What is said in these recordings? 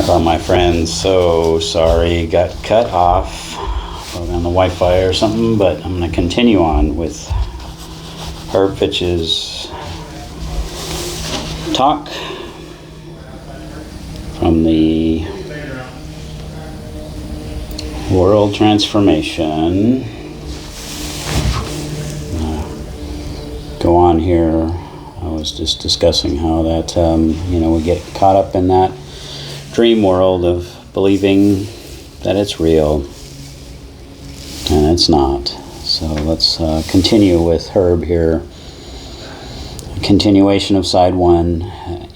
about my friends. So sorry, got cut off on the Wi-Fi or something, but I'm going to continue on with Herb Fitch's talk from the World Transformation. Go on here. I was just discussing how that we get caught up in that dream world of believing that it's real, and it's not. So let's continue with Herb here. A continuation of side 1.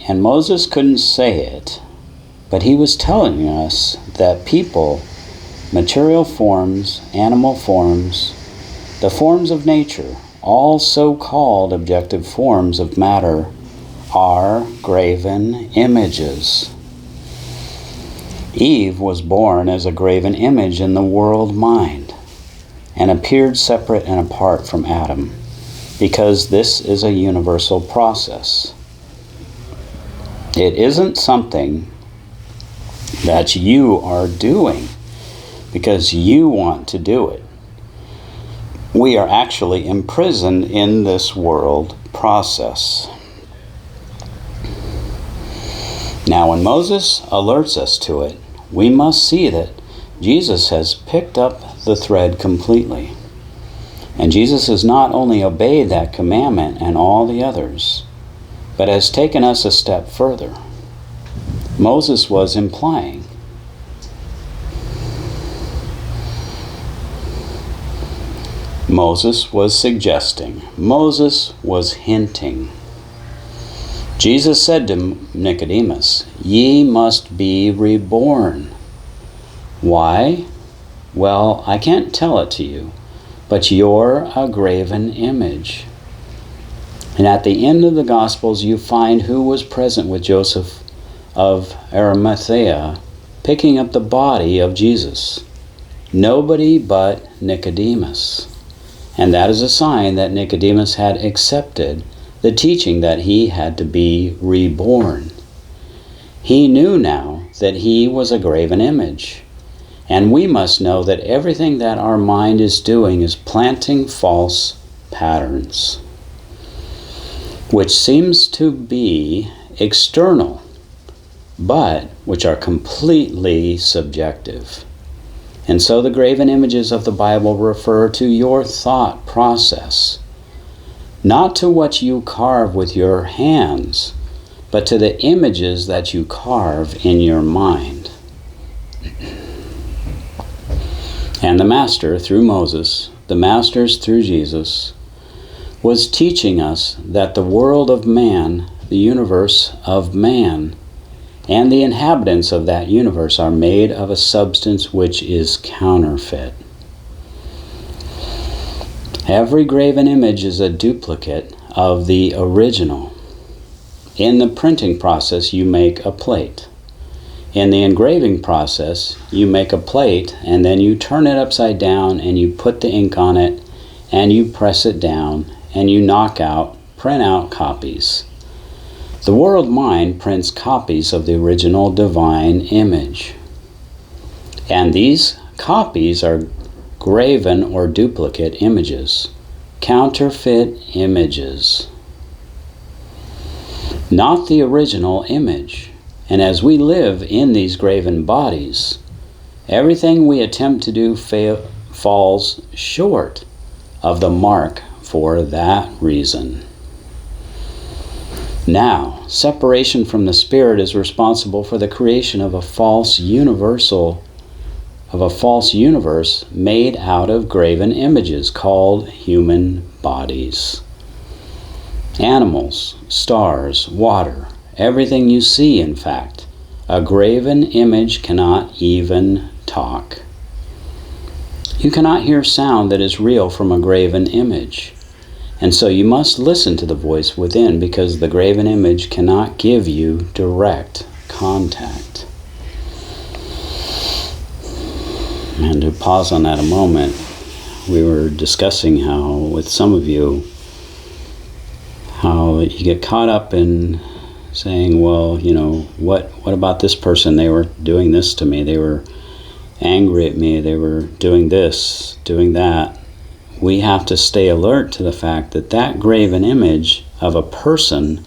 And Moses couldn't say it, but he was telling us that people, material forms, animal forms, the forms of nature, all so-called objective forms of matter, are graven images. Eve was born as a graven image in the world mind and appeared separate and apart from Adam, because this is a universal process. It isn't something that you are doing because you want to do it. We are actually imprisoned in this world process. Now, when Moses alerts us to it, we must see that Jesus has picked up the thread completely. And Jesus has not only obeyed that commandment and all the others, but has taken us a step further. Moses was implying. Moses was suggesting. Moses was hinting. Jesus said to Nicodemus, "Ye must be reborn." Why? Well, I can't tell it to you, but you're a graven image. And at the end of the Gospels, you find who was present with Joseph of Arimathea picking up the body of Jesus. Nobody but Nicodemus. And that is a sign that Nicodemus had accepted the teaching that he had to be reborn. He knew now that he was a graven image. And we must know that everything that our mind is doing is planting false patterns, which seems to be external, but which are completely subjective. And so the graven images of the Bible refer to your thought process, not to what you carve with your hands, but to the images that you carve in your mind. And the Master, through Moses, the Masters through Jesus, was teaching us that the world of man, the universe of man, and the inhabitants of that universe are made of a substance which is counterfeit. Every graven image is a duplicate of the original. In the printing process, you make a plate. In the engraving process, you make a plate and then you turn it upside down and you put the ink on it and you press it down and you print out copies. The world mind prints copies of the original divine image. And these copies are graven or duplicate images, counterfeit images, not the original image. And as we live in these graven bodies, everything we attempt to do falls short of the mark for that reason. Now, separation from the Spirit is responsible for the creation of a false universe made out of graven images called human bodies. Animals, stars, water, everything you see, in fact. A graven image cannot even talk. You cannot hear sound that is real from a graven image. And so you must listen to the voice within, because the graven image cannot give you direct contact. And to pause on that a moment, we were discussing how, with some of you, how you get caught up in saying, well, what about this person? They were doing this to me. They were angry at me. They were doing this, doing that. We have to stay alert to the fact that that graven image of a person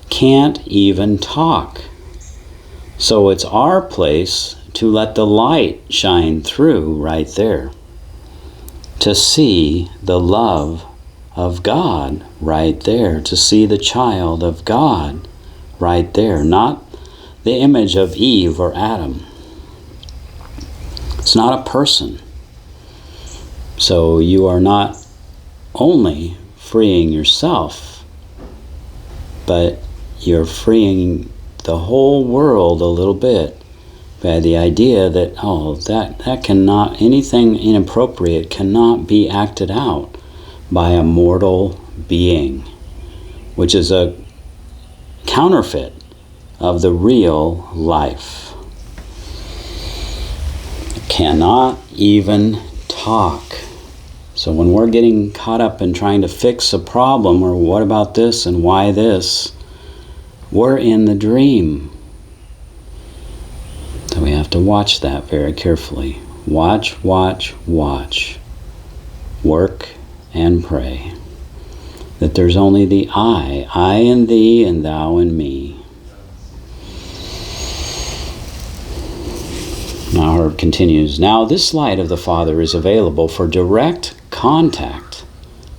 can't even talk. So it's our place to let the light shine through right there, to see the love of God right there, to see the child of God right there, not the image of Eve or Adam. It's not a person. So you are not only freeing yourself, but you're freeing the whole world a little bit by the idea that, that cannot, anything inappropriate cannot be acted out by a mortal being, which is a counterfeit of the real life. Cannot even talk. So when we're getting caught up in trying to fix a problem, or what about this and why this, we're in the dream. So we have to watch that very carefully. Watch, watch, watch. Work and pray. That there's only the I and thee, and thou and me. Now it continues, now this light of the Father is available for direct contact.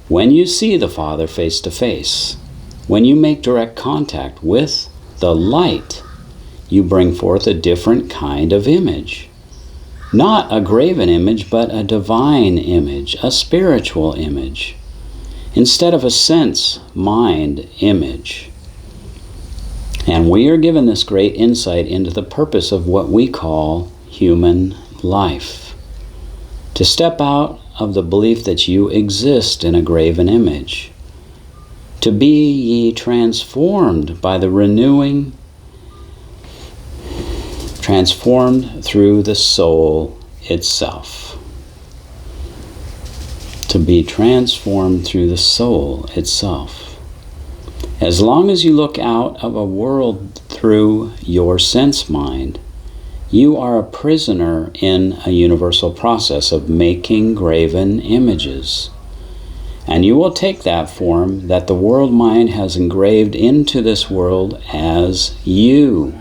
When you see the Father face to face, when you make direct contact with the light, you bring forth a different kind of image. Not a graven image, but a divine image, a spiritual image, instead of a sense, mind image. And we are given this great insight into the purpose of what we call human life. To step out of the belief that you exist in a graven image. To be ye transformed by the renewing, transformed through the soul itself. To be transformed through the soul itself. As long as you look out of a world through your sense mind, you are a prisoner in a universal process of making graven images. And you will take that form that the world mind has engraved into this world as you.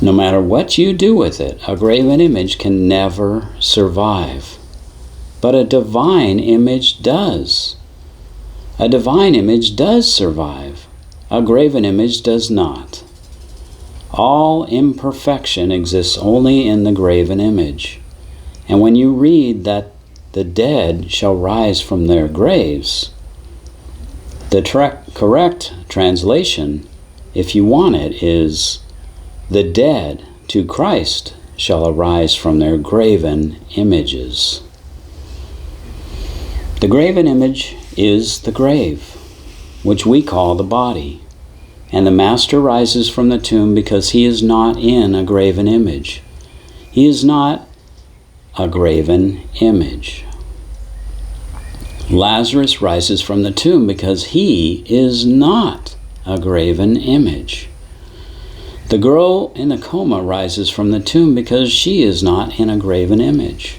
No matter what you do with it, a graven image can never survive. But a divine image does. A divine image does survive. A graven image does not. All imperfection exists only in the graven image. And when you read that the dead shall rise from their graves, the correct translation, if you want it, is the dead to Christ shall arise from their graven images. The graven image is the grave, which we call the body. And the Master rises from the tomb because he is not in a graven image. He is not a graven image. Lazarus rises from the tomb because he is not a graven image. The girl in the coma rises from the tomb because she is not in a graven image.